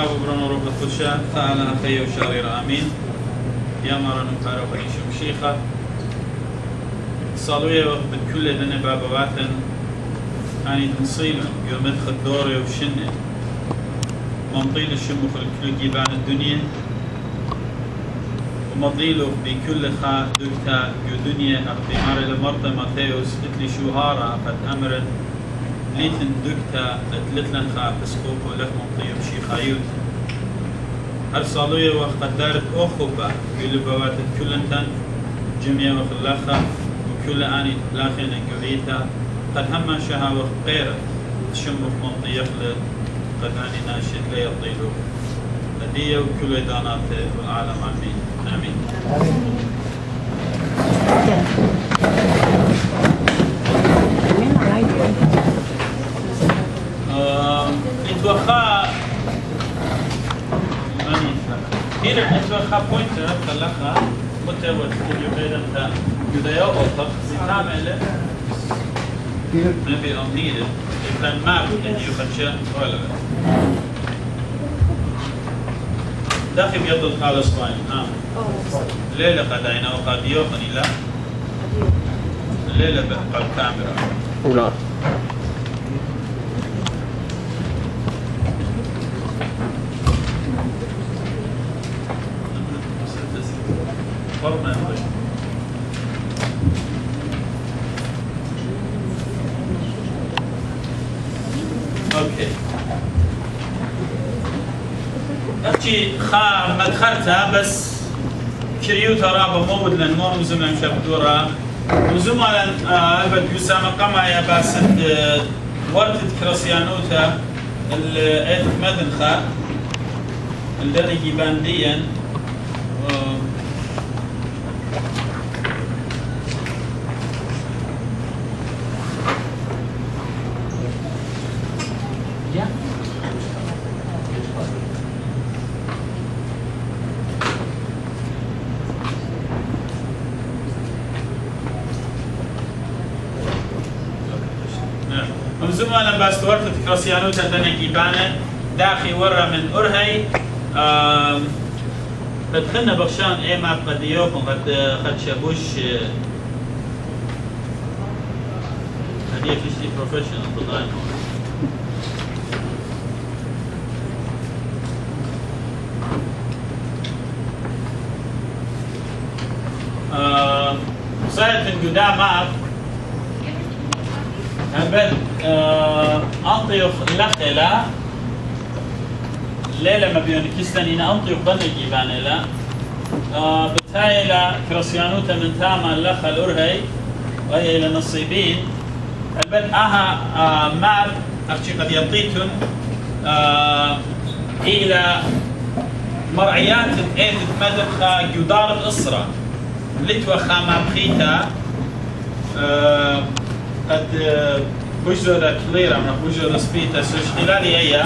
خاب وبرنا رب الخشاء تعالى خي وشارير آمين يا مرة نمتعرف عيش مشيخة صالوية بكل ذنب بابواتن أني تنصيلا يوم ادخل دوري وشنة منطيل الشمخ الكل جيبان الدنيا ومضيله بكل خا دكتا جو دنيا أخذ ماري لمرضى ماتيوس اتلي شوهارا قد أمرن ليتن دكتا اتلتلن خا بسقوق ولك منطية بشي خايوت هالصالوية وقد دارت أخوبة يقول بواتت كلنتن جميع وخلاخة وكل آني لاخين قريتا قد هم شها وقيرة تشمخ منطية قد آني ناشد لا يطيلو هدية وكل داناته والعالم آمين آمين اتوخا هنا اتوخا بوينتر خلاها متوت يبين انت يدايو اوطق زيتامله maybe on needed if that map and you can share relevant داخل بيض الخالص باين ليلة قدينا وقد يوخني لا ليلة بقى الكاميرا لا اوكي احكي خا مدخلتها بس كريوتا رابا مود لان مو مزمن شبدورا وزملا البد يسامى قمع يا باسد ورتت كراسيانوتا الايت مدن خا الدرجي بانديا زمانا بس ورثة كراسيانو تندني جيبانة داخي ورا من أرهي بدخلنا بخشان إيه ما بديوكم قد شابوش هدية فيشتي بروفيشنال تضاين صارت قدام هبل أنطيخ لخلا ليلة ما بيون كيستانين أنطيخ بنجي بانيلا بتايلا كراسيانوتا من تاما لخ الأرهي وهي إلى نصيبين هبل ماب أختي قد يطيتن إلى مرعيات إيد مدخة جدار الأسرة لتوخا ما بخيتا قد بجرة كليرة من بجرة سبيتا سوش خلالي هي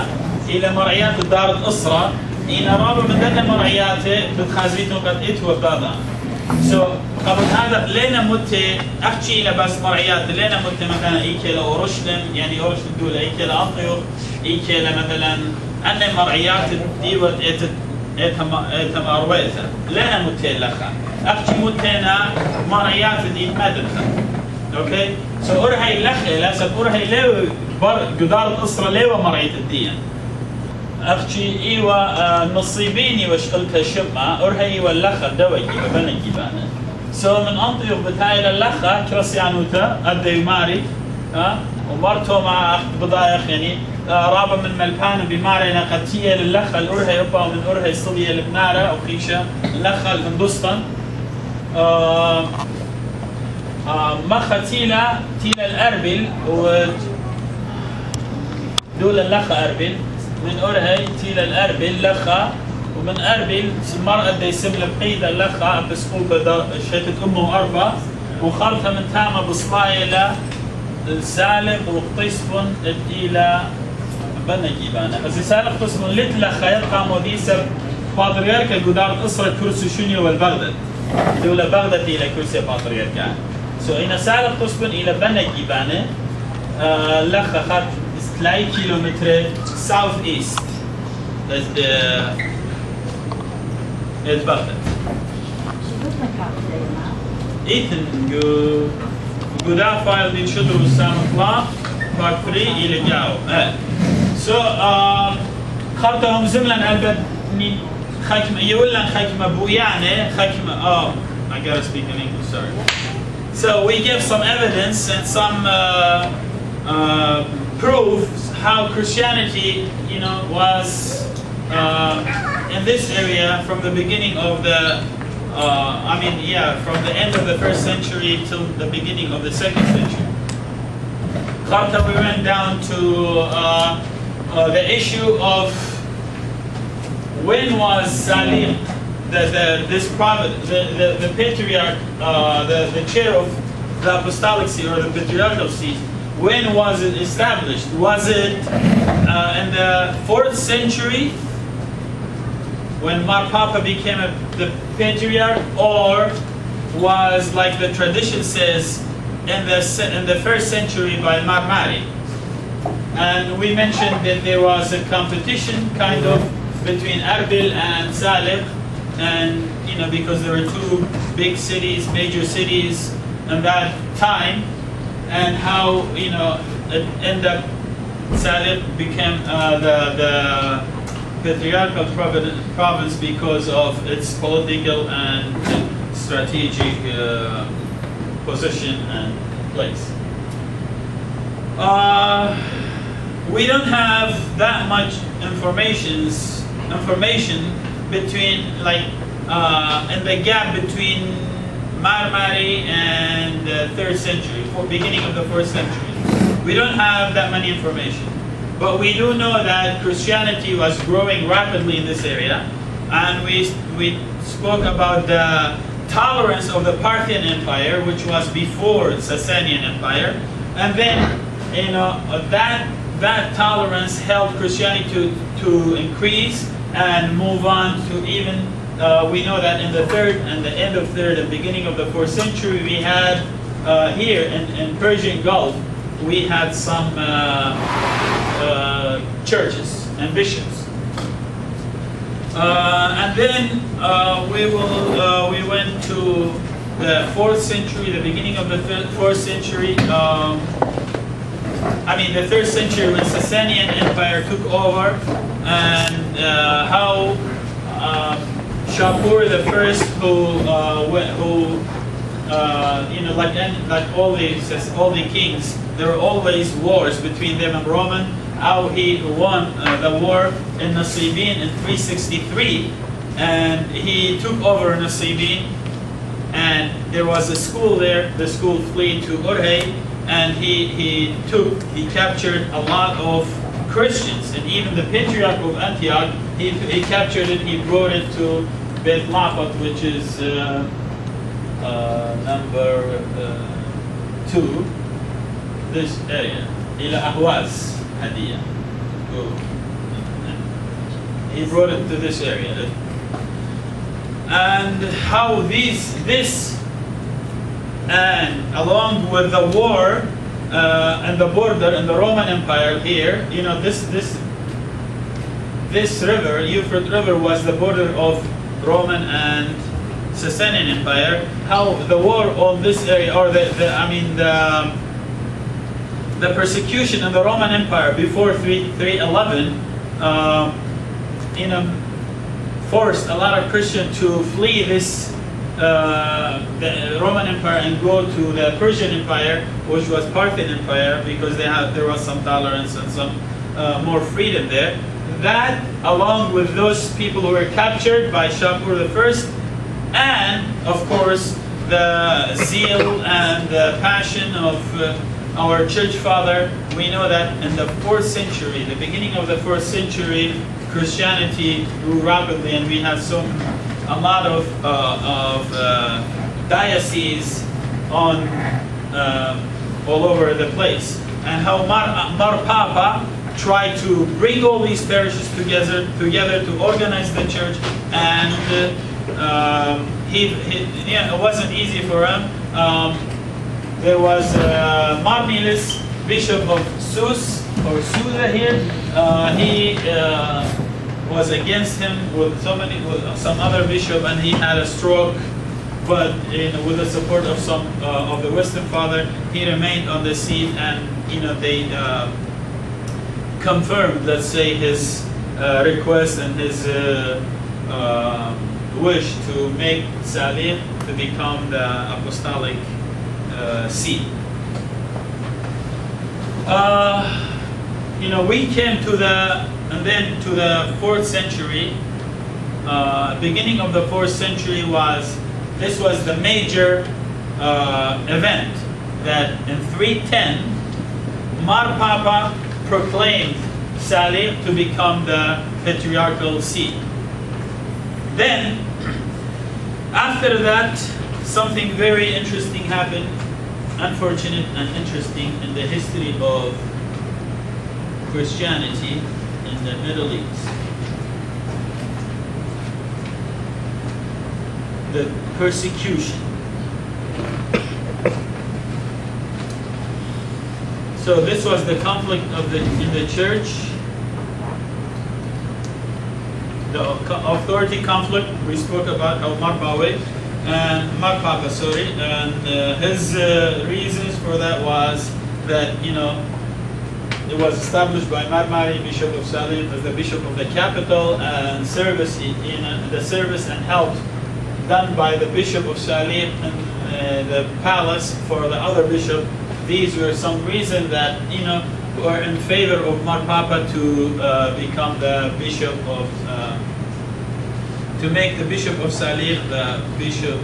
إلى مرعيات الدار الأسرة إلى رابع من ذلك مرعياته بتخازيتهم قد إتوى بابا قبل هذا لينا متى أحكي إلى بس مرعيات لينا متى مثلا إيكيلا أورشلم يعني أورشلم دولة إيكيلا أنطيوخ إيكيلا مثلا أن مرعيات ديوت إتم أرويتا لينا متى لخا أحكي متى مرعيات دي مدرسة اوكي أرهي لخلا أرهي لو جدار الأسرة لو مرعية الدين أختي إيوا نصيبيني وشقلتها شمة أرهي واللخل دوجي ببنجي بانا من أنطيق بتايل اللخة كراسيانوتا أدي ماري ومرتو مع أخت بضايخ يعني رابا من ملبان بمارينا قتية للخة الأرهي أبا من أرهي صدية لبنارة أو خيشة اللخة الهندوستان مخا تيلا الأربل دول اللخة أربل من أرهي تيلا الأربل لخة ومن أربل المرأة دي سمل بقيدة لخة بسقوبة شيتت أمه أربع وخلطها من تامة بصلايلة السالق وقطيسفن إلى بنجيبانا بس سالق قسم لتلخة يبقى موديسة بادرياركا قدار أسرة كرسي شنيو والبغداد دولة بغداد إلى كرسي بادرياركا إن سالق قسم إلى بنجيبانا لخة خارج 3 كيلومتر ساوث إيست اتبغداد. Ethan, goda file din شدو SoundCloud part 3 إلى جاو. So خاطرهم زملا البت خكمة يقولن خكمة بويانة خكمة I gotta speak in English, sorry. So we give some evidence and some proofs how Christianity, was in this area from the beginning of the, from the end of the 1st century till the beginning of the 2nd century. We went down to the issue of when was Salim, this prophet, the patriarch, the chair of the apostolic see or the patriarchal see, when was it established? Was it in the 4th century when Mar Papa became the patriarch, or was, like the tradition says, in the 1st century by Mar Mari? And we mentioned that there was a competition kind of between Erbil and Salih, and because there were two big cities, major cities in that time, and how it ended up Salih became the patriarchal province because of its political and strategic position and place. We don't have that much information between in the gap between Marmari and the 3rd century, beginning of the 4th century. We don't have that many information, but we do know that Christianity was growing rapidly in this area, and we spoke about the tolerance of the Parthian Empire, which was before the Sasanian Empire, and then that tolerance helped Christianity to increase and move on to even, we know that in the 3rd and the end of 3rd and beginning of the 4th century, we had here in Persian Gulf, we had some churches and bishops. And then we went to the 4th century, the beginning of the 4th century, the 3rd century when Sasanian Empire took over, and how Shapur the first, like all the kings, there were always wars between them and Roman. How he won the war in Nasibin in 363, and he took over Nasibin, and there was a school there. The school fled to Urhay, and he captured a lot of Christians, and even the patriarch of Antioch, he captured it. He brought it to Beit Lafat, which is number 2, this area, ila Ahwaz Hadiya. He brought it to this area, and how this and along with the war and the border in the Roman Empire here, this river, Euphrates River, was the border of Roman and Sasanian Empire. How the war on this area, or the persecution in the Roman Empire before 311, forced a lot of Christians to flee this the Roman Empire and go to the Persian Empire, which was Parthian Empire, because there was some tolerance and some more freedom there. That, along with those people who were captured by Shapur I, and of course the zeal and the passion of our church father, we know that in the 4th century, the beginning of the 4th century, Christianity grew rapidly, and we had a lot of dioceses on all over the place, and how Mar Papa tried to bring all these parishes together to organize the church, and it wasn't easy for him. There was Marmilis, Bishop of Sus or Suda here. was against him with some other bishop, and he had a stroke. But with the support of some of the Western Father, he remained on the seat, and they confirmed, let's say, his request and his wish to make Salih to become the apostolic see. We came to the 4th century. Beginning of the 4th century this was the major event that in 310 Mar Papa proclaimed Salih to become the patriarchal see. Then, after that, something very interesting happened, unfortunate and interesting in the history of Christianity in the Middle East. The persecution. So this was the conflict in the church, the authority conflict. We spoke about Mar Papa and his reasons for that was that it was established by Marmari, Bishop of Salih, as the bishop of the capital, and the service and help done by the Bishop of Salih and the palace for the other bishop. These were some reason that were in favor of Mar Papa to become the bishop of to make the Bishop of Salih the bishop.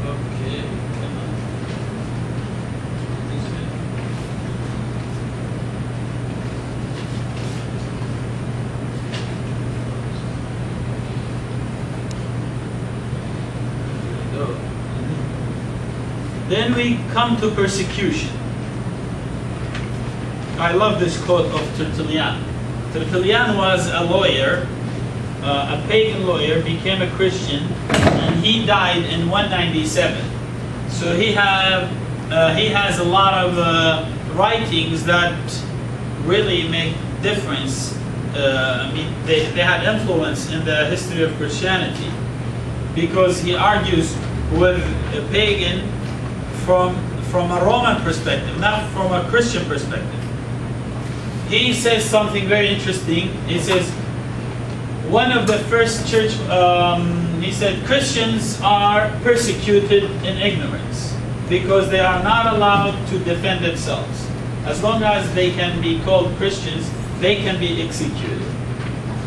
Okay, come on. This way. Then we come to persecution. I love this quote of Tertullian. Tertullian was a lawyer, a pagan lawyer, became a Christian, and he died in 197. So he has a lot of writings that really make difference. They had influence in the history of Christianity, because he argues with a pagan from a Roman perspective, not from a Christian perspective. He says something very interesting. He says, one of the first church, he said, Christians are persecuted in ignorance because they are not allowed to defend themselves. As long as they can be called Christians, they can be executed.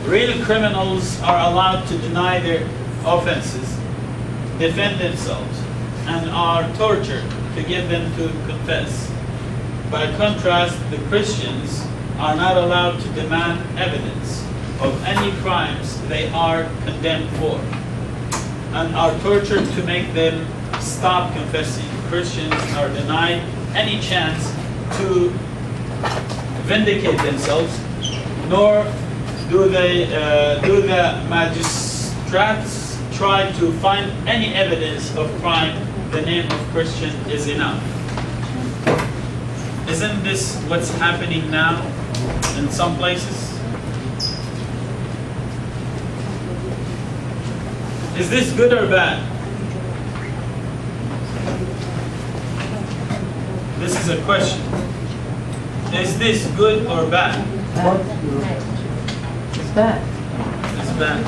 Real criminals are allowed to deny their offenses, defend themselves, and are tortured to get them to confess. By contrast, the Christians are not allowed to demand evidence of any crimes they are condemned for, and are tortured to make them stop confessing. Christians are denied any chance to vindicate themselves, nor do the magistrates try to find any evidence of crime. The name of Christian is enough. Isn't this what's happening now in some places? Is this good or bad? This is a question. Is this good or bad? It's bad. It's bad.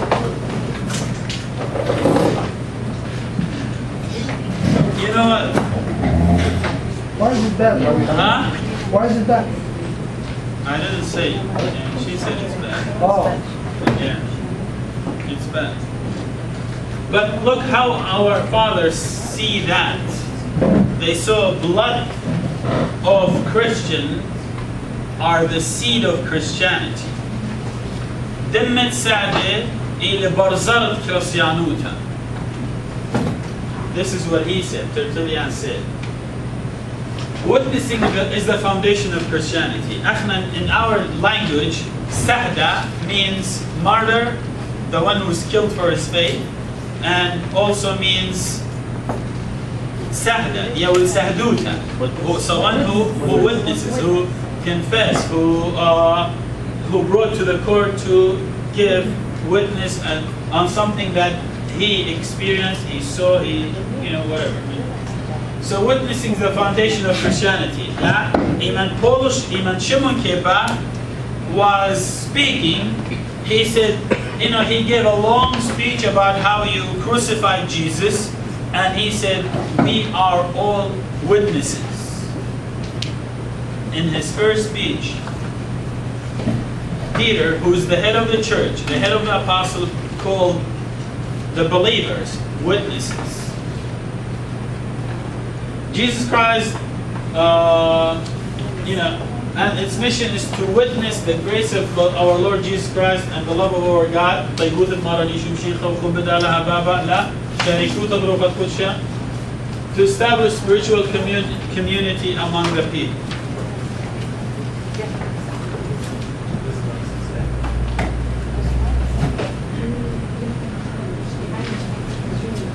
You know what? Why is it bad? Huh? Why is it bad? I didn't say it. Yeah, she said it's bad. Oh, Yeah, it's bad. But look how our fathers see that. They saw blood of Christian are the seed of Christianity. دمت سعدة إلى برزرت كريستيانوتا. This is what he said, Tertullian said. Witnessing is the foundation of Christianity. In our language, Sahda means martyr, the one who is killed for his faith, and also means Sahda, Yawil Sahduta, someone who witnesses, who confess, who brought to the court to give witness on something that he experienced, he saw, whatever. So witnessing is the foundation of Christianity. Iman Shimon Keba was speaking. He said, he gave a long speech about how you crucified Jesus, and he said, we are all witnesses. In his first speech, Peter, who's the head of the church, the head of the apostle, called the believers witnesses. Jesus Christ, and its mission is to witness the grace of our Lord Jesus Christ and the love of our God, to establish spiritual community among the people.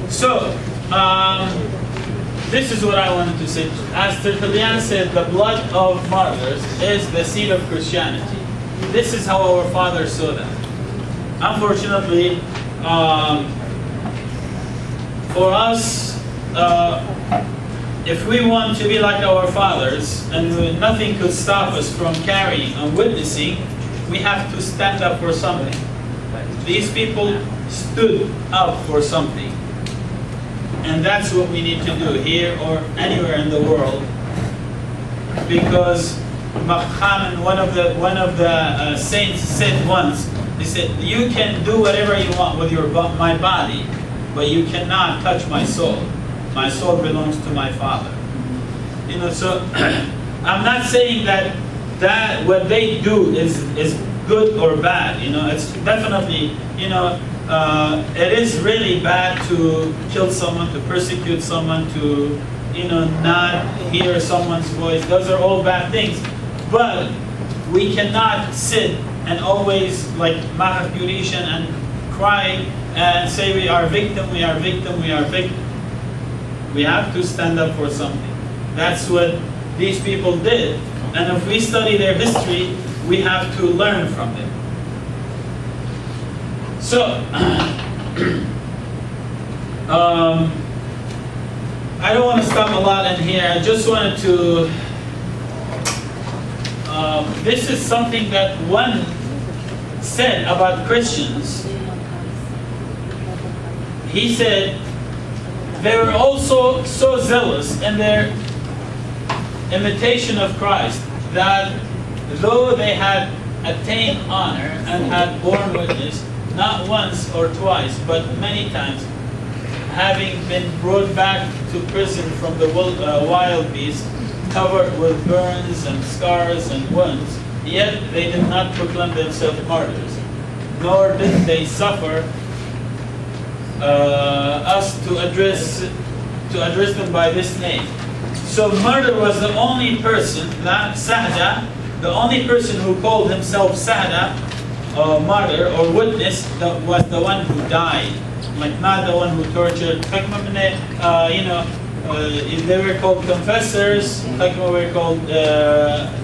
So, this is what I wanted to say. As Tertullian said, the blood of martyrs is the seed of Christianity. This is how our fathers saw that. Unfortunately, for us, if we want to be like our fathers, and nothing could stop us from carrying and witnessing, we have to stand up for something. These people stood up for something. And that's what we need to do here or anywhere in the world, because Muhammad, one of the saints, said once, he said, "You can do whatever you want with my body, but you cannot touch my soul. My soul belongs to my Father." So I'm not saying that what they do is good or bad. It's definitely it is really bad to kill someone, to persecute someone, to not hear someone's voice. Those are all bad things. But we cannot sit and always like mahjurishan and cry and say we are victim, we are victim, we are victim. We have to stand up for something. That's what these people did. And if we study their history, we have to learn from them. So, I don't want to stop a lot in here. I just wanted to, this is something that one said about Christians. He said, they were also so zealous in their imitation of Christ that though they had attained honor and had borne witness, not once or twice, but many times, having been brought back to prison from the wild beast, covered with burns and scars and wounds, yet they did not proclaim themselves martyrs, nor did they suffer us to address them by this name. So martyr was the only person, not Sahda, the only person who called himself Sahda, or martyr or witness, that was the one who died, like not the one who tortured. They were called confessors, were called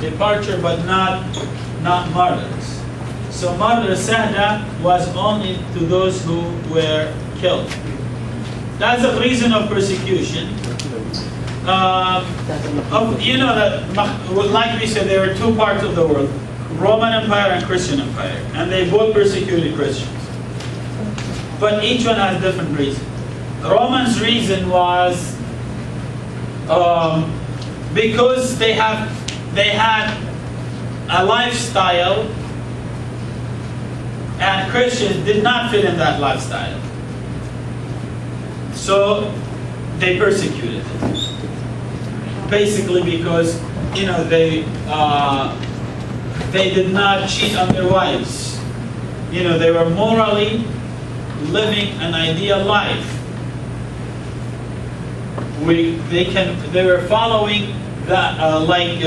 departure, but not martyrs. So martyr Sahda was only to those who were killed. That's a reason of persecution. That like we said, there were two parts of the world: Roman Empire and Christian Empire, and they both persecuted Christians. But each one has different reasons. The Romans' reason was because they had a lifestyle, and Christians did not fit in that lifestyle. So they persecuted it. Basically because they did not cheat on their wives. They were morally living an ideal life. They were following like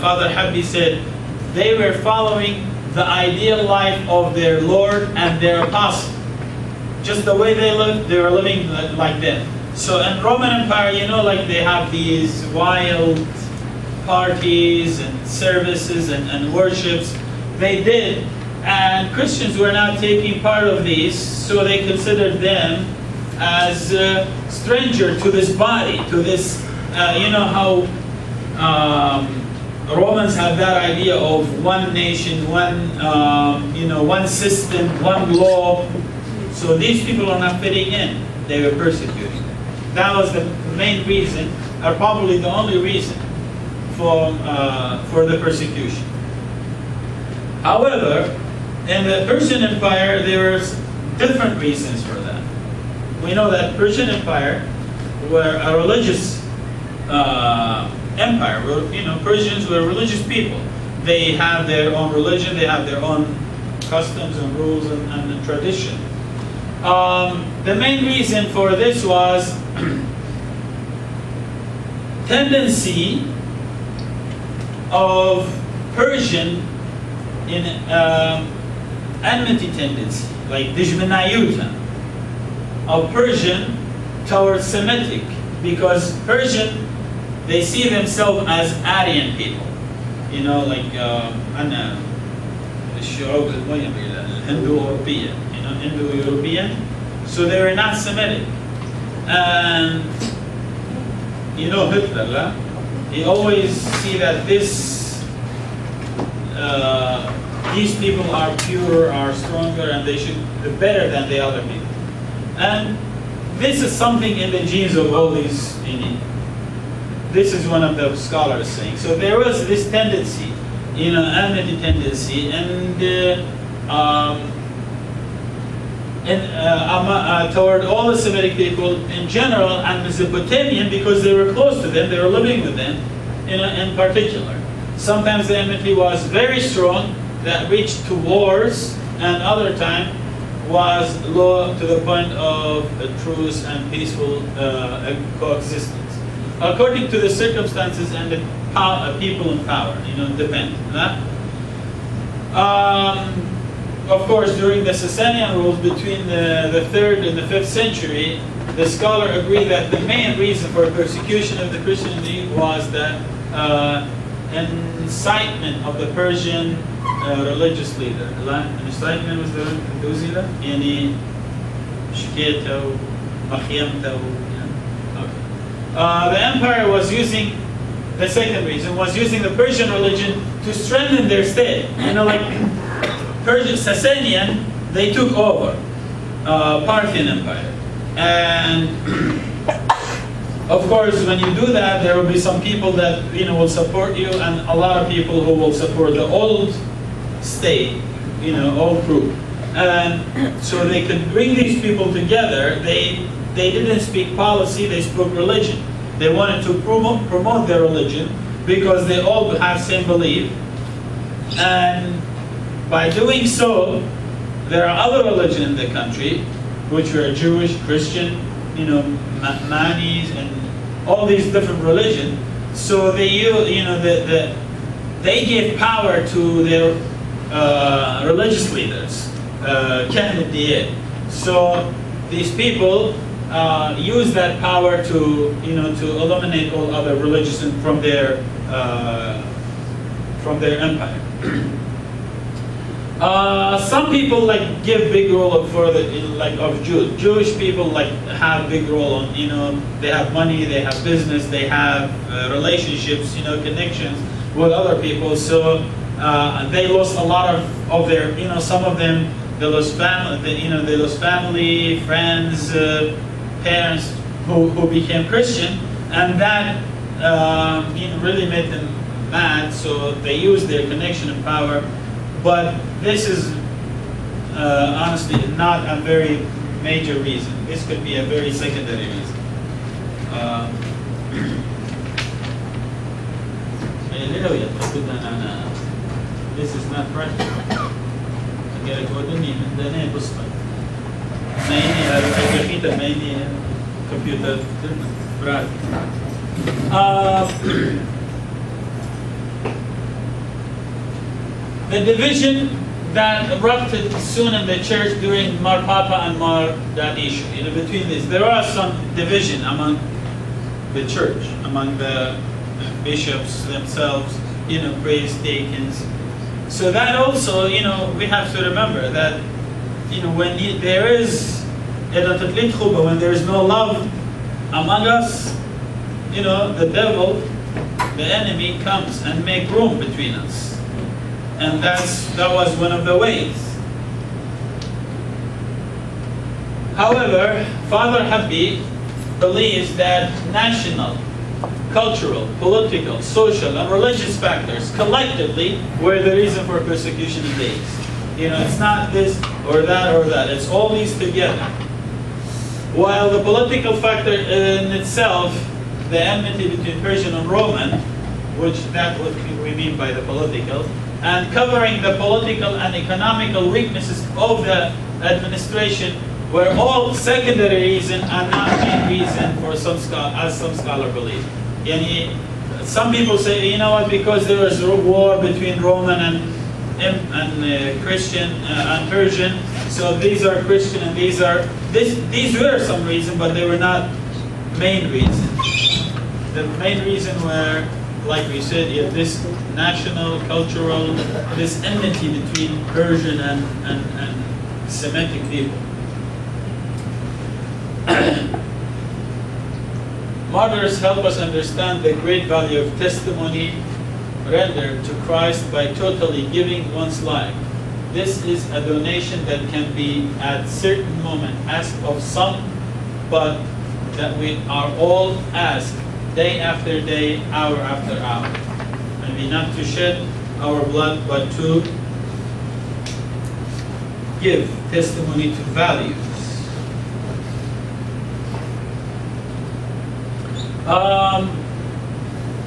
Father Habbi said, they were following the ideal life of their Lord and their apostle. Just the way they lived, they were living like that. So in Roman Empire, like they have these wild parties and services and worships. They did, and Christians were not taking part of these, so they considered them as stranger to this body, to this, you know how Romans have that idea of one nation, one, you know, one system, one law. So these people are not fitting in. They were persecuting them. That was the main reason, or probably the only reason for the persecution. However, in the Persian Empire, there were different reasons for that. We know that Persian Empire were a religious empire. You know, Persians were religious people. They have their own religion. They have their own customs and rules and tradition. The main reason for this was tendency of Persian in enmity tendency, like dijmanayuta of Persian towards Semitic, because Persian, they see themselves as Aryan people, you know, like Hindu-European, you know, Indo-European. So they were not Semitic. And you know Hitler, he always see that these people are purer, are stronger, and they should be better than the other people. And this is something in the genes of all these. This is one of the scholars saying. So there was this tendency, you know, enmity tendency, and toward all the Semitic people in general, and Mesopotamian, because they were close to them, they were living with them, you know, in particular. Sometimes the enmity was very strong, that reached to wars, and other time was low to the point of a truce and peaceful coexistence, according to the circumstances and the people in power. You know, depend. Of course, during the Sasanian rules between the 3rd and the 5th century, the scholar agreed that the main reason for persecution of the Christianity was that incitement of the Persian religious leader. Incitement was the Duzila, yani shiketa, makhiyamta. The empire was using, the second reason, was using the Persian religion to strengthen their state. You know, like Persian, Sasanian, they took over Parthian Empire. And of course, when you do that, there will be some people that, you know, will support you, and a lot of people who will support the old state, you know, old group. And so they could bring these people together. They didn't speak policy, they spoke religion. They wanted to promote their religion because they all have same belief. And by doing so, there are other religions in the country, which were Jewish, Christian, you know, Manis, and all these different religions. So they, you know, they gave power to their religious leaders, So these people use that power to, you know, to eliminate all other religions from their empire. Some people like give big role for the of Jewish people like have big role on, you know, they have money, they have business, they have relationships, you know, connections with other people. So they lost a lot of their, you know, some of them they lost family, you know, they lost family, friends, parents who became Christian, and that you know, really made them mad. So they used their connection and power. But this is honestly not a very major reason. This could be a very secondary reason. This is not practical. The division that erupted soon in the church during Mar Papa and Mar that issue, you know, between these, there are some division among the church, among the bishops themselves, praise deacons. So that also, we have to remember that, when there is, when there is no love among us, the devil, the enemy, comes and make room between us. And that was one of the ways. However, Father Habib believes that national, cultural, political, social, and religious factors collectively were the reason for persecution in days. It's not this or that or that. It's all these together. While the political factor in itself, the enmity between Persian and Roman, which that's what we mean by the political, and covering the political and economical weaknesses of the administration were all secondary reason and not main reason for as some scholars believe. Some people say, because there was a war between Roman and Christian and Persian, so these are Christian and these were some reason, but they were not main reason. The main reason were, like we said, this national, cultural, this enmity between Persian and Semitic people. Martyrs help us understand the great value of testimony rendered to Christ by totally giving one's life. This is a donation that can be at certain moment asked of some, but that we are all asked day after day, hour after hour. And we not to shed our blood, but to give testimony to values.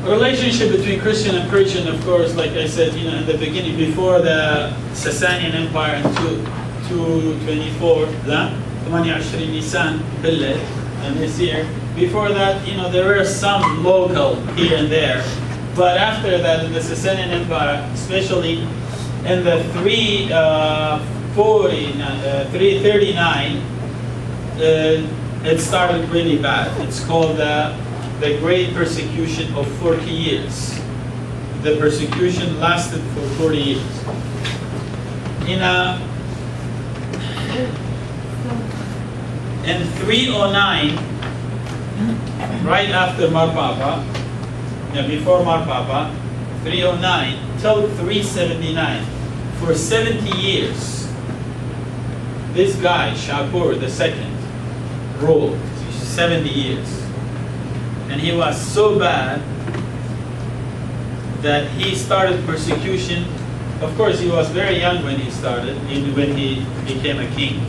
Relationship between Christian and Persian, of course, like I said, in the beginning, before the Sasanian Empire in 224, 28 Nisan, and this year. Before that, there were some local here and there, but after that, in the Sasanian Empire, especially in the 339, it started really bad. It's called the Great Persecution of 40 years. The persecution lasted for 40 years. In 309, right after Mar Papa, before Mar Papa, 309 till 379, for 70 years, this guy, Shapur II, ruled 70 years. And he was so bad that he started persecution. Of course, he was very young when he started, when he became a king.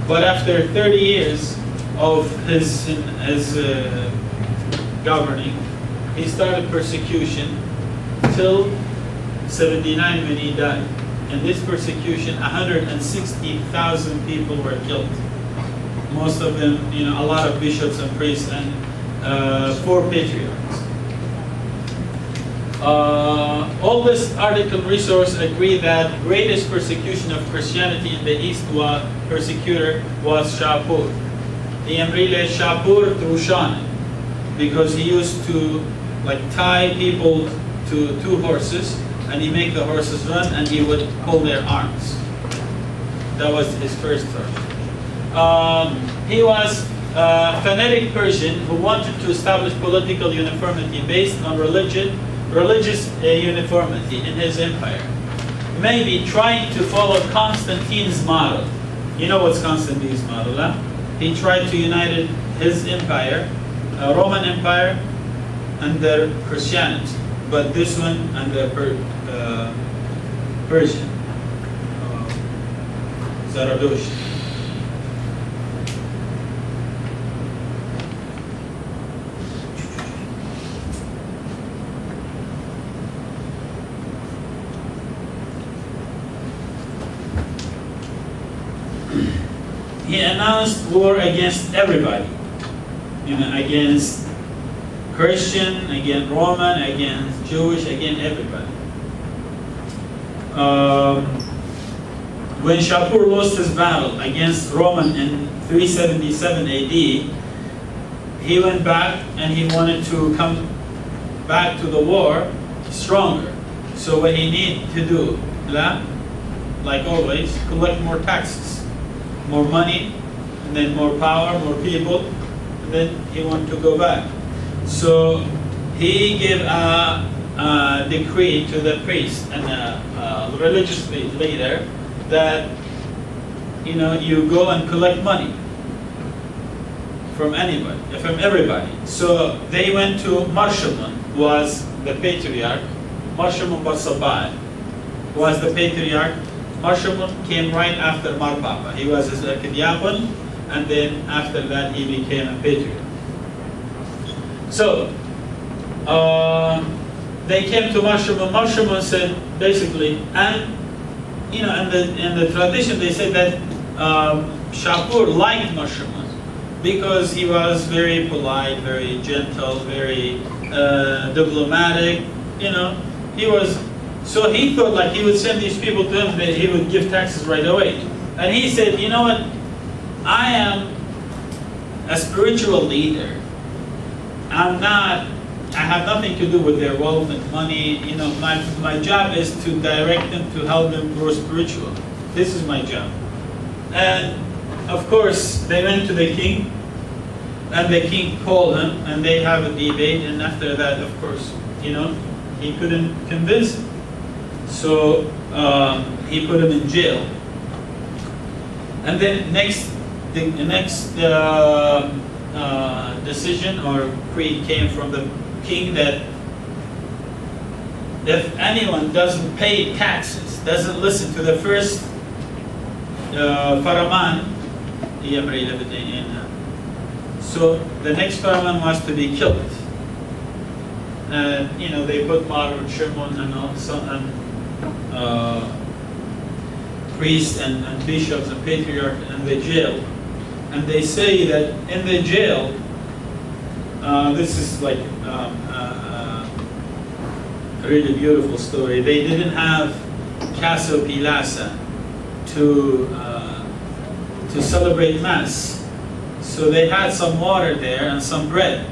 But after 30 years of his governing, he started persecution till 79 when he died. In this persecution, 160,000 people were killed. Most of them, a lot of bishops and priests and 4 patriarchs. All this article resource agree that greatest persecution of Christianity in the East persecutor was Shapur. The Emrile Shapur Drushan, because he used to tie people to 2 horses, and he make the horses run, and he would pull their arms. That was his first target. He was a fanatic Persian who wanted to establish political uniformity based on religious uniformity in his empire. Maybe trying to follow Constantine's model. You know what's Constantine's model, huh? He tried to unite his empire, Roman Empire, under Christianity, but this one under Persian, Zarathustra. He announced war against everybody, against Christian, against Roman, against Jewish, against everybody. When Shapur lost his battle against Roman in 377 AD, he went back and he wanted to come back to the war stronger. So what he need to do, like always, collect more taxes, more money, and then more power, more people, and then he want to go back. So he gave a decree to the priest and religious leader that you go and collect money from anybody, from everybody. So they went to Marshaman, who was the patriarch. Marshaman Barsabai was the patriarch. Marshaman came right after Marpapa. He was a Kediapon, and then after that he became a patriarch. So they came to Marshaman. Marshaman said basically, and in the tradition they said that Shapur liked Marshaman because he was very polite, very gentle, very diplomatic. He was. So he thought like he would send these people to him, that he would give taxes right away. And he said, you know what? I am a spiritual leader. I have nothing to do with their wealth and money. My job is to direct them, to help them grow spiritual. This is my job. And of course, they went to the king, and the king called him, and they have a debate. And after that, of course, he couldn't convince him. So he put him in jail. And then the next decision or creed came from the king that if anyone doesn't pay taxes, doesn't listen to the first Faraman, so the next Faraman was to be killed. And they put Mar and Shimon and priests and bishops and patriarchs in the jail. And they say that in the jail, this is like a really beautiful story. They didn't have Caso Pilasa to celebrate Mass. So they had some water there and some bread.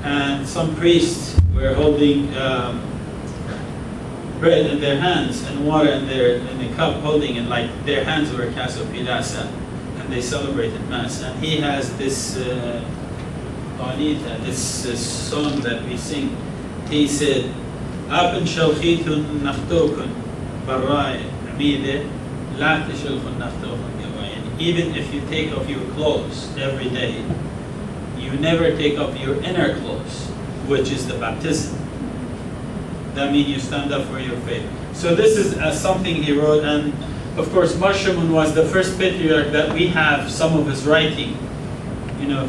And some priests were holding bread in their hands and water in the cup, holding it like their hands were Caso Pilasa. And they celebrated Mass. And he has this this song that we sing. He said, "Apen shalchitun nachtokun barai amide la tishalchun nachtokun yawayin." Even if you take off your clothes every day, you never take off your inner clothes, which is the baptism. That means you stand up for your faith. So this is something he wrote, and of course Marshaman was the first patriarch that we have some of his writing.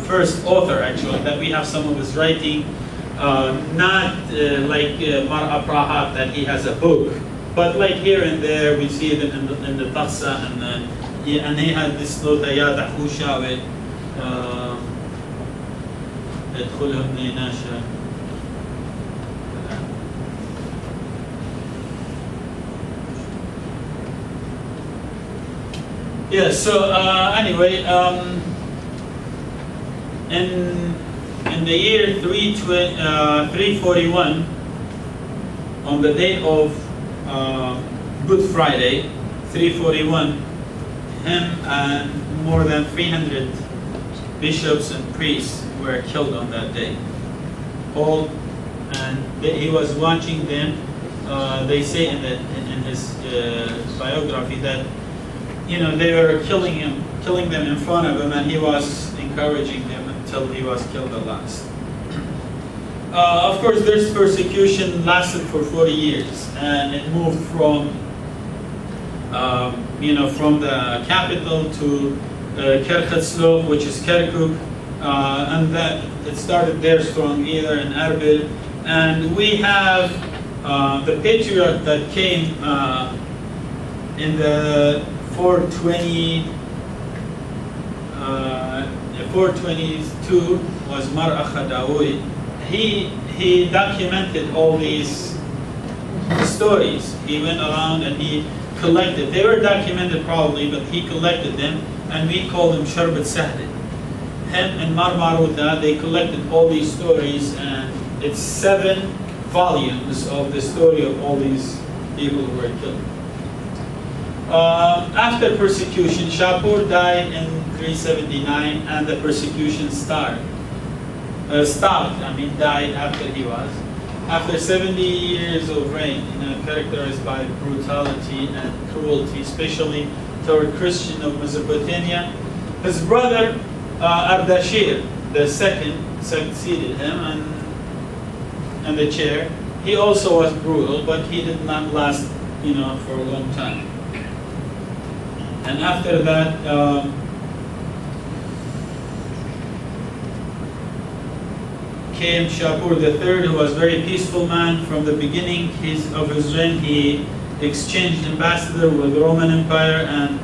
First author actually that we have some of his writing. Not like Mar'a Prahat that he has a book, but like here and there we see it in the Taqsa, and he had this nota ya Tahusha with ادخلهم نيناشا. Yeah, so anyway, in the year 341, on the day of Good Friday, 341, him and more than 300 bishops and priests were killed on that day. He was watching them. They say in his biography that they were killing them in front of him, and he was encouraging them until he was killed at last. Of course, this persecution lasted for 40 years, and it moved from from the capital to Kerkhatslo, which is Kirkuk, and that it started there strong, either in Erbil, and we have the patriarch that came in the 422 was Mar'a Khadawi. He documented all these stories. He went around and he collected. They were documented probably, but he collected them, and we call them Sharbat Sahli. Him and Marmaruta, they collected all these stories, and it's 7 volumes of the story of all these people who were killed. After persecution, Shapur died in 379, and the persecution stopped. Died after he was. After 70 years of reign, characterized by brutality and cruelty, especially toward Christians of Mesopotamia, his brother Ardashir II succeeded him in the chair. He also was brutal, but he did not last, for a long time. And after that, came Shapur III, who was a very peaceful man from the beginning of his reign. He exchanged ambassador with the Roman Empire, and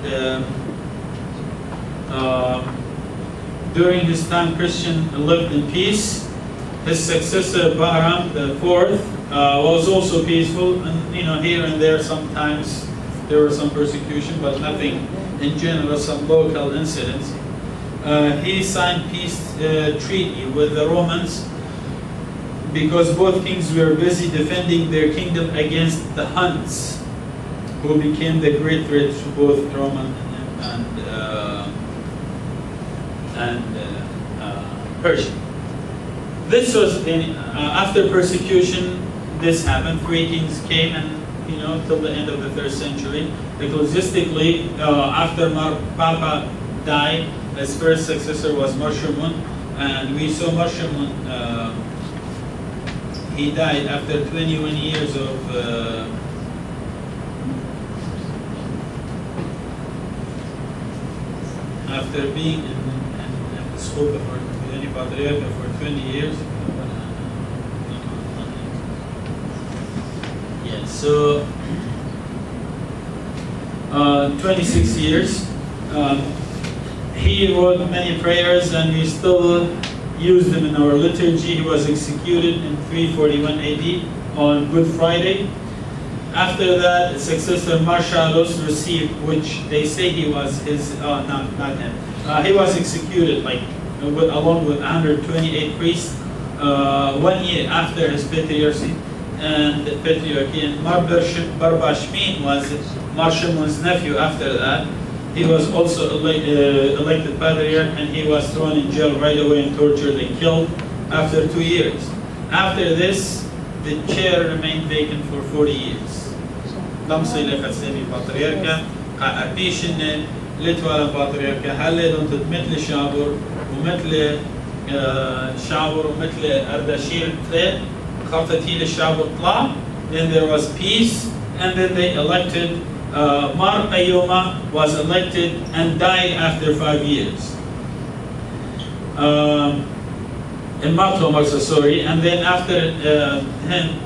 during his time, Christians lived in peace. His successor, Bahram IV, was also peaceful, and here and there sometimes there was some persecution, but nothing in general, some local incidents. He signed peace treaty with the Romans because both kings were busy defending their kingdom against the Huns, who became the great threat to both Roman and Persian. This was after persecution. This happened. 3 kings came, and till the end of the 3rd century. Ecclesiastically, after Papa died, his first successor was Marshamun, and we saw Marshamun. He died after 21 years of after being in the scope of the Patriarch for 20 years. Yes, so 26 years. He wrote many prayers, and we still use them in our liturgy. He was executed in 341 AD on Good Friday. After that, his successor Marshallus received, which they say he was his, not him. He was executed along with 128 priests 1 year after his patriarchy. And Barbashmin was Marshamun's nephew after that. He was also elected patriarch, and he was thrown in jail right away and tortured and killed after 2 years. After this, the chair remained vacant for 40 years. Damsile Khatsemi Patriarcha, Apishin, Litwala Patriarcha, Halle don't مثل Shabur, ومثل Shabur, ومثل Ardashir, Khartatil Shabur Tla. Then there was peace, and then they elected Mar Qayyuma was elected and died after 5 years. And then after him,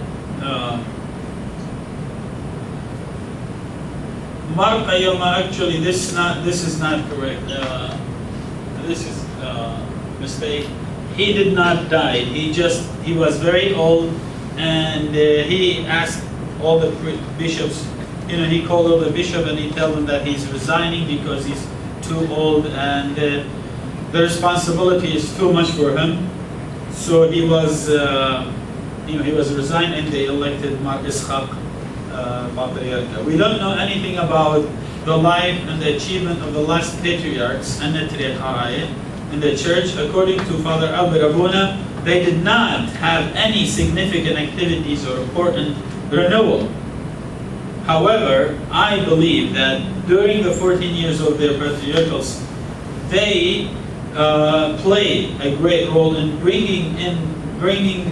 Mar Qayyuma, actually this is not correct. This is mistake. He did not die. He was very old, and he asked all the bishops. He called all the bishop, and he told them that he's resigning because he's too old, and the responsibility is too much for him. So he was, he was resigned, and they elected Mar Ishaq Patriarch. We don't know anything about the life and the achievement of the last patriarchs in the church. According to Father Albert Abuna, they did not have any significant activities or important renewal. However, I believe that during the 14 years of their patriarchals, they played a great role in bringing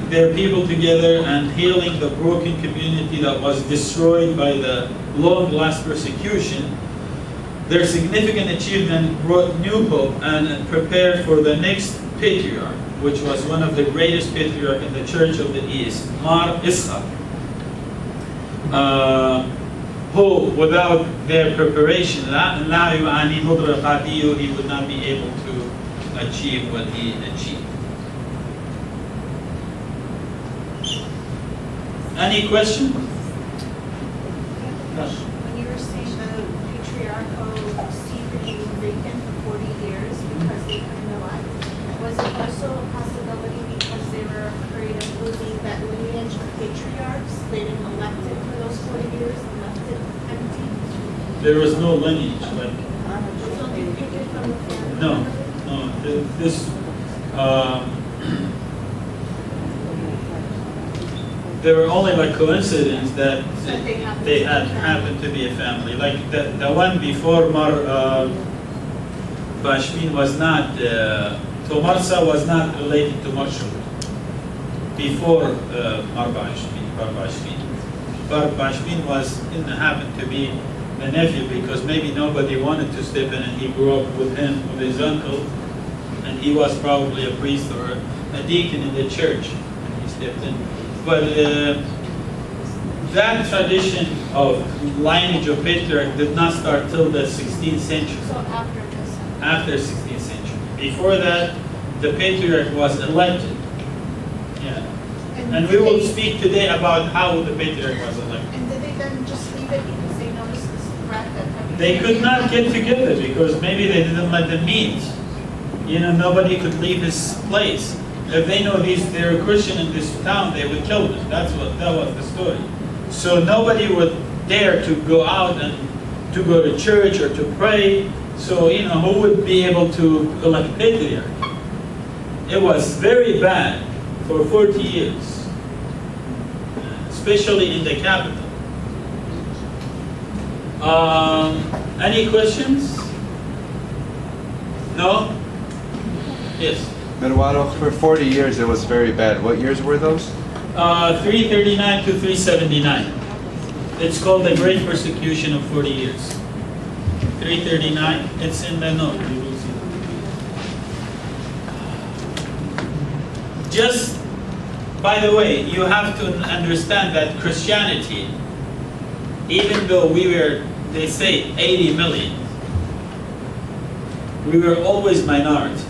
their people together and healing the broken community that was destroyed by the long-last persecution. Their significant achievement brought new hope and prepared for the next patriarch, which was one of the greatest patriarchs in the Church of the East, Mar Ishaq. Who, without their preparation, he would not be able to achieve what he achieved. Any question? When you were saying the patriarchal seat remained vacant for 40 years because they couldn't elect, was it also a possibility because they were afraid of losing that lineage of patriarchs There was no lineage. Like So they pick it from the family. no, no. This there were only like coincidence that they had happened to be a family. Like the one before Bashmin was not. Tomarsa was not related to Marshall. Before Bashmin was happened to be the nephew because maybe nobody wanted to step in, and he grew up with him, with his uncle, and he was probably a priest or a deacon in the church, and he stepped in. But that tradition of lineage of patriarch did not start till the 16th century. So after this. After 16th century. Before that, the patriarch was elected. Yeah. And we will speak today about how the patriarch was elected. And did they then just leave it because they noticed this threat that They could not get together because maybe they didn't let them meet. You know, nobody could leave his place. If they know they're a Christian in this town, they would kill them. That was the story. So nobody would dare to go out and to go to church or to pray. So, you know, who would be able to elect patriarch? It was very bad for 40 years, especially in the capital. Any questions? No? Yes. Meanwhile, for 40 years it was very bad. What years were those? 339 to 379. It's called the Great Persecution of 40 years. 339, it's in the note. You will see. Just, by the way, you have to understand that Christianity, even though they say 80 million, we were always minority.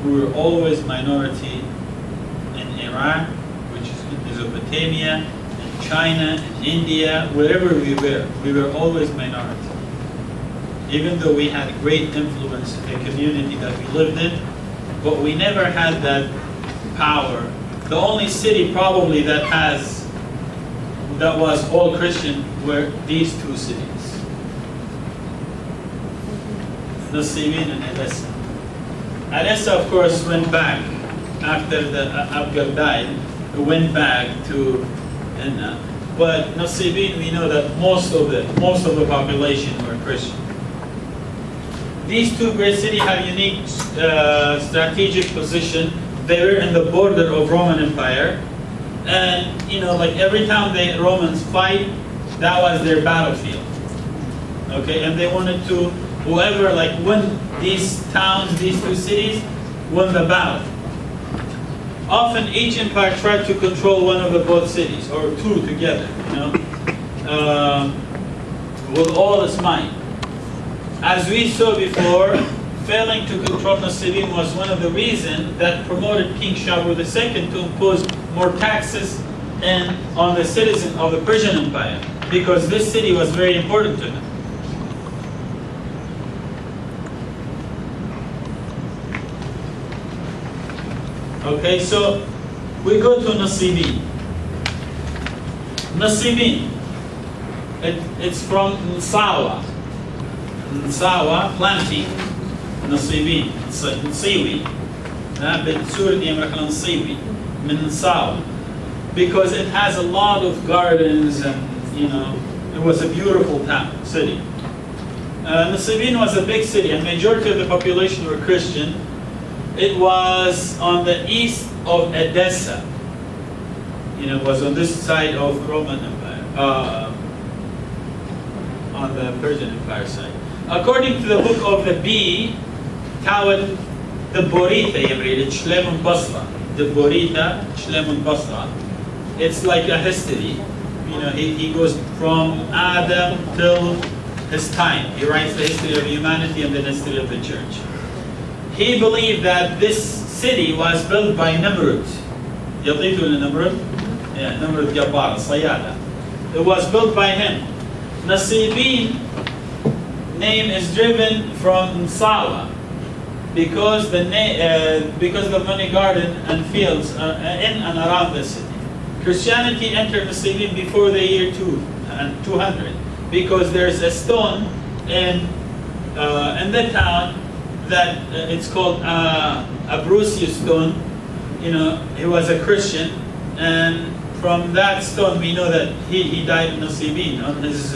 We were always minority in Iraq, which is in Mesopotamia, in China, in India, wherever we were always minority. Even though we had great influence in the community that we lived in, but we never had that power. The only city probably that was all Christian were these two cities, Nasibin and Edessa. Edessa, of course, went back after the Abgar died. Went back to Enna, but Nasibin, we know that most of the population were Christian. These two great cities have unique strategic position. They were in the border of Roman Empire, and you know, like every time the Romans fight, that was their battlefield. Okay, and they wanted to whoever like win these towns, these two cities, won the battle. Often each empire tried to control one of the both cities or two together, you know, with all its might. As we saw before, failing to control Nasibin was one of the reasons that promoted King Shapur II to impose more taxes on the citizens of the Persian Empire, because this city was very important to them. Okay, so we go to Nasibin. Nasibin, it's from Nsawa. Nsawa, planting. Nasibin, Nsiwi. بالسوري يمرح Nsiwi, من Nsawa. Because it has a lot of gardens and, you know, it was a beautiful town, city. Nasibin was a big city and majority of the population were Christian. It was on the east of Edessa. You know, it was on this side of Roman Empire, on the Persian Empire side. According to the book of the Bee, Tawad the Borita Yamrid, Shlemun Basra. The Borita, Shlemun Basra. It's like a history. You know, he goes from Adam till his time. He writes the history of humanity and the history of the church. He believed that this city was built by Nimrud. يضيف له Nimrud? Yeah, Nimrud Jabbar, Sayada. It was built by him. Nasibin name is driven from Nsawa because the many gardens and fields are in and around the city. Christianity entered Nasibin before the year 200. because there's a stone in the town that it's called Abrusius stone. You know, he was a Christian, and from that stone we know that he died in Nasibin on his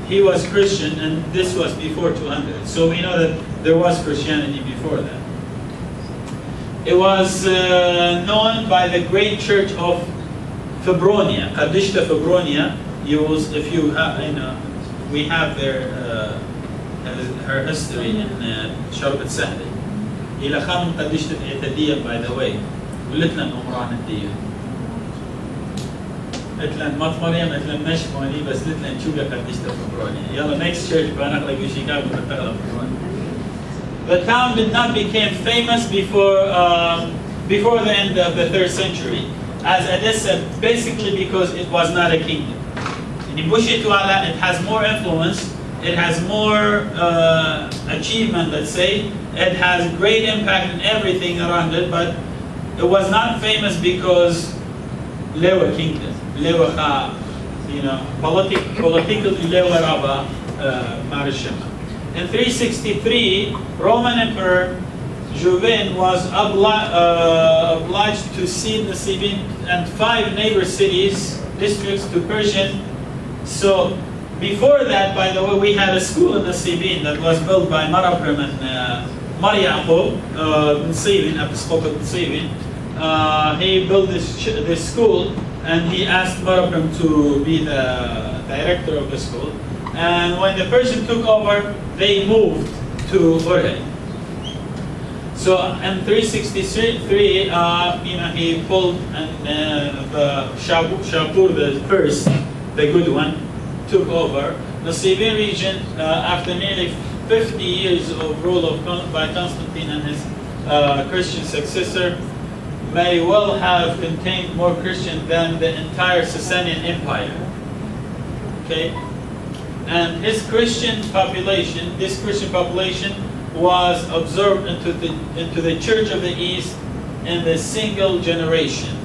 he was Christian, and this was before 200. So we know that there was Christianity before that. It was known by the great church of Febronia, Kadishta Febronia. If you have, we have her history in Sharb al-Sahli. إلى خام قدشت الإعتادية by the way. قلت لنا عمران الدية. قلت لنا مات مريم قلت لنا مش ماني بس قلت لنا شو قدشت فبرونيا. يلا next church بنقلق بشيكاغو بتغلب فبرونيا. The town did not become famous before the end of the 3rd century, as Edessa, basically because it was not a kingdom. In Bushituala, it has more influence, it has more achievement, let's say. It has great impact in everything around it, but it was not famous because Lewa kingdom, Lewa Kha, politically Lewa Raba Marishima. In 363, Roman Emperor Jouvin was obliged to cede Nasibin and 5 neighbor districts to Persian. So before that, by the way, we had a school in Nasibin that was built by Marabrim and Mar Yaqub, Nasibin, Episcopal Nasibin. He built this school, and he asked Marabrim to be the director of the school. And when the Persian took over, they moved to Urhay. So in 363, he pulled the Shapur, the first, the good one, took over. The Nasibin region, after nearly 50 years of rule by Constantine and his Christian successor, may well have contained more Christians than the entire Sasanian Empire. Okay? And this Christian population was absorbed into the Church of the East in the single generation.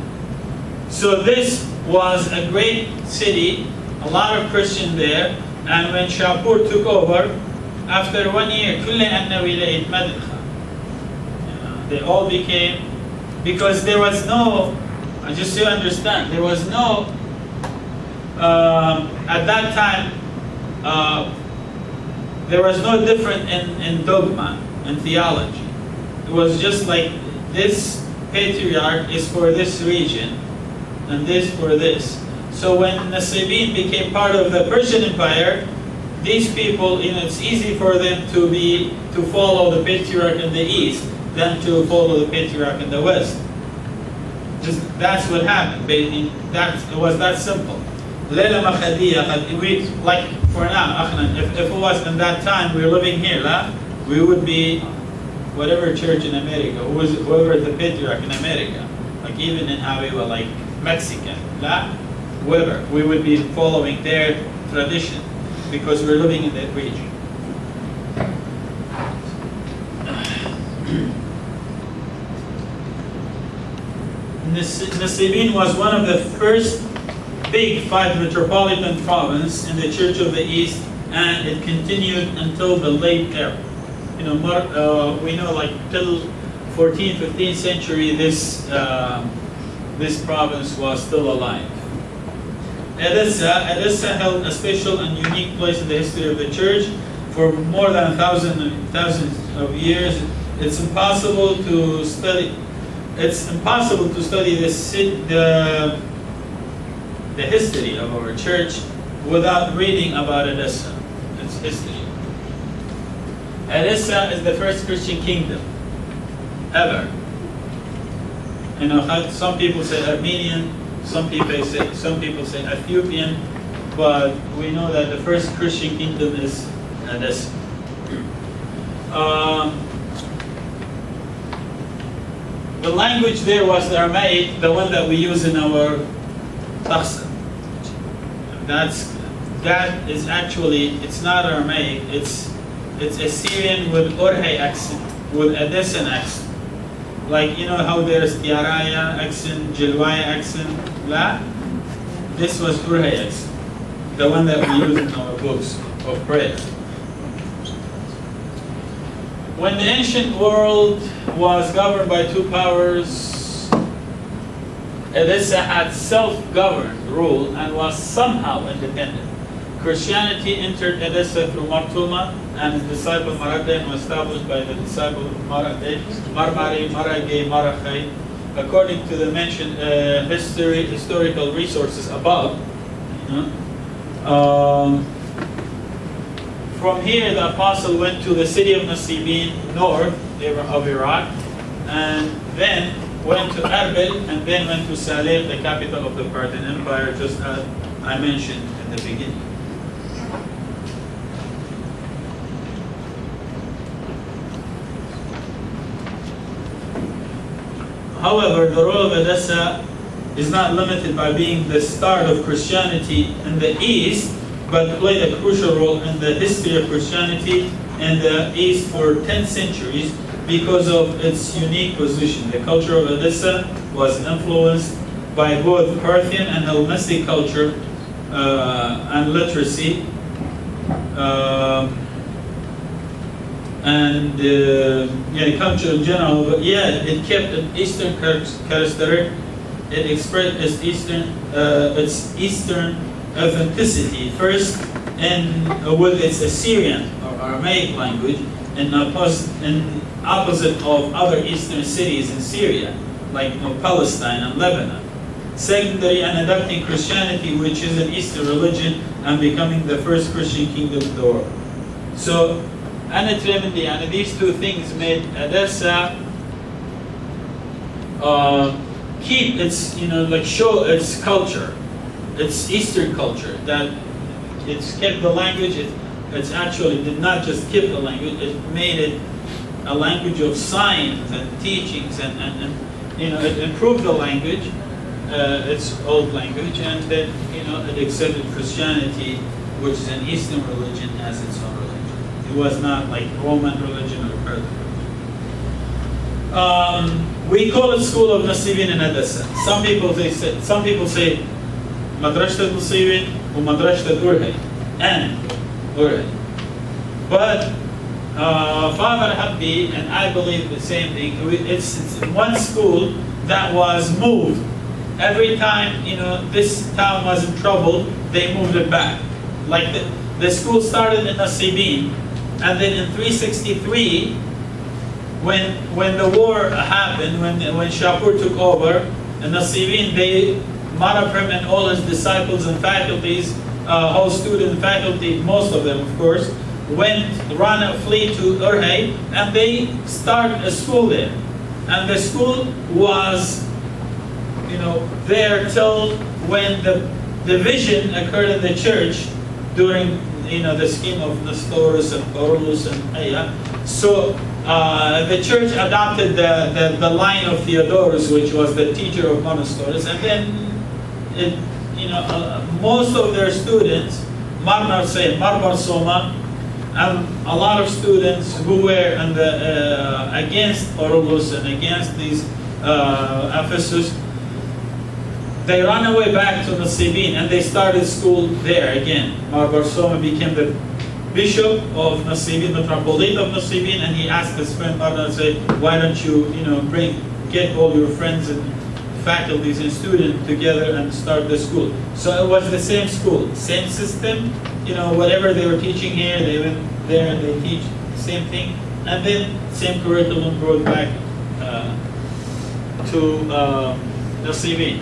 So this was a great city, a lot of Christians there, and when Shapur took over, after 1 year, they all became, because there was no, just so you understand, there was no, at that time, there was no difference in dogma and theology. It was just like this patriarch is for this region and this for this. So when Nasibin became part of the Persian Empire, these people, it's easy for them to follow the patriarch in the east than to follow the patriarch in the west. That's what happened. It was that simple. Like for now, if it was in that time we were living here, we would be whatever church in America, whoever the patriarch in America, like even in how we were like Mexican, whoever, we would be following their tradition because we're living in that region. Nasibin was one of the first big 5 metropolitan province in the Church of the East, and it continued until the late era. We know like till 14th, 15th century, this province was still alive. Edessa held a special and unique place in the history of the church for more than thousands of years. It's impossible to study. It's impossible to study the history of our church without reading about Edessa, its history. Edessa is the first Christian kingdom ever. Some people say Armenian, some people say Ethiopian, but we know that the first Christian kingdom is Edessa. The language there was the Aramaic, the one that we use in our taqsa. That is actually, it's not Aramaic, it's Assyrian with Urhay accent, with Edessan accent. Like, how there's Tiaraya accent, Jilwaya accent, this was Urhay accent. the one that we use in our books of prayer. When the ancient world was governed by two powers, Edessa had self-governed rule and was somehow independent. Christianity entered Edessa through Martuma, and his disciple Maradin was established by the disciple Maragay Marachay. According to the mentioned historical resources above, from here the apostle went to the city of Nasibin, north of Iraq, and then went to Erbil, and then went to Salih, the capital of the Parthian Empire, just as I mentioned in the beginning. However, the role of Edessa is not limited by being the start of Christianity in the East, but played a crucial role in the history of Christianity in the East for 10 centuries because of its unique position. The culture of Edessa was influenced by both Parthian and Hellenistic culture and literacy, and culture in general, but yet it kept an Eastern characteristic. It expressed its Eastern authenticity, first with its Assyrian or Aramaic language, in opposite of other Eastern cities in Syria, like Palestine and Lebanon. Secondary, and adopting Christianity, which is an Eastern religion, and becoming the first Christian kingdom in the world. So, and these two things made Edessa keep its, show its culture, its Eastern culture, that it's kept the language. It's actually did not just keep the language; it made it a language of science and teachings, and it improved the language, its old language, and then it accepted Christianity, which is an Eastern religion, as its own religion. It was not like Roman religion or Persian religion. We call it School of Nasibin in Edessa. Some people say Madrashat Nasibin or Madrashat Urhay and Urhay. But Father Habbi and I believe the same thing. It's one school that was moved. Every time this town was in trouble, they moved it back. Like the school started in Nasibin, and then in 363, when the war happened, when Shapur took over, in Nasibin, Maraprim and all his disciples and faculties, whole student faculty, most of them of course, flee to Urhay, and they started a school there. And the school was there till when the division occurred in the church during the scheme of Nestorus and Carolus and Aya. So the church adopted the line of Theodorus, which was the teacher of Monasteries, and then most of their students, Marbar Soma, and a lot of students who were against Carolus and against these Ephesus, they ran away back to Nasibin, and they started school there again. Marbar Soma became the bishop of Nasibin, metropolitan of Nasibin, and he asked his friend Marbar and said, "Why don't you, get all your friends and faculties and students together and start the school?" So it was the same school, same system. Whatever they were teaching here, they went there and they teach the same thing, and then same curriculum brought back to Nasibin.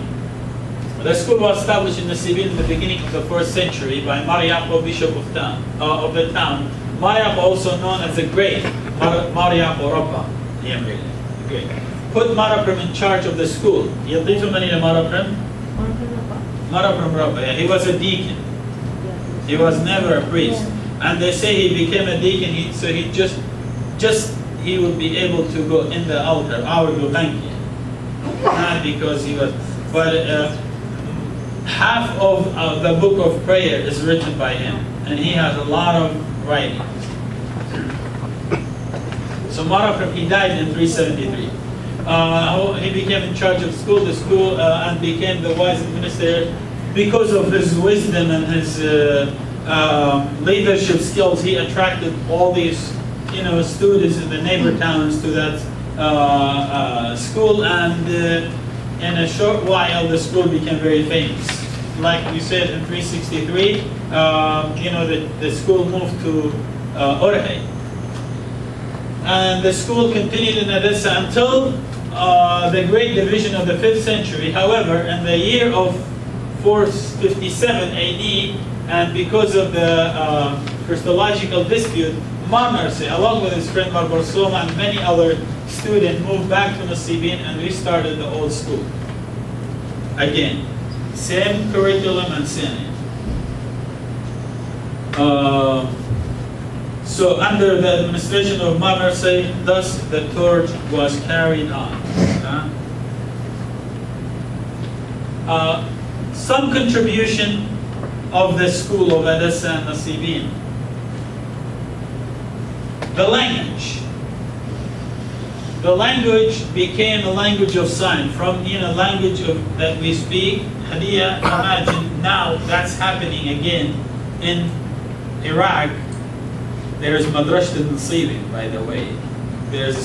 The school was established in Nasibin in the beginning of the 1st century by Mariapo, bishop of the town. Mariapo, also known as the Great, Mariapo Rabba, the Great, put Maraprim in charge of the school. Maraprim Rabba, he was a deacon. He was never a priest. And they say he became a deacon, so he he would be able to go in the altar, not because he was, but half of the book of prayer is written by him, and he has a lot of writings. So Maraprim, he died in 373. He became in charge of the school, and became the wise administrator because of his wisdom and his leadership skills, he attracted all these, students in the neighbor towns to that school, and in a short while, the school became very famous. Like we said in 363, the school moved to Orhe. And the school continued in Edessa until the Great Division of the 5th century. However, in the year of 457 AD, and because of the Christological dispute, Marmarse, along with his friend Barbarsoma and many other students, moved back to Nasibin and restarted the old school. Again, same curriculum and same. So under the administration of Marmarse, thus the torch was carried on. Some contribution of the school of Edessa and Nasibin. The language. The language became a language of sign. From language that we speak, Hadiya, imagine now that's happening again in Iraq. There's Madrashat al-Nasibin, by the way. There's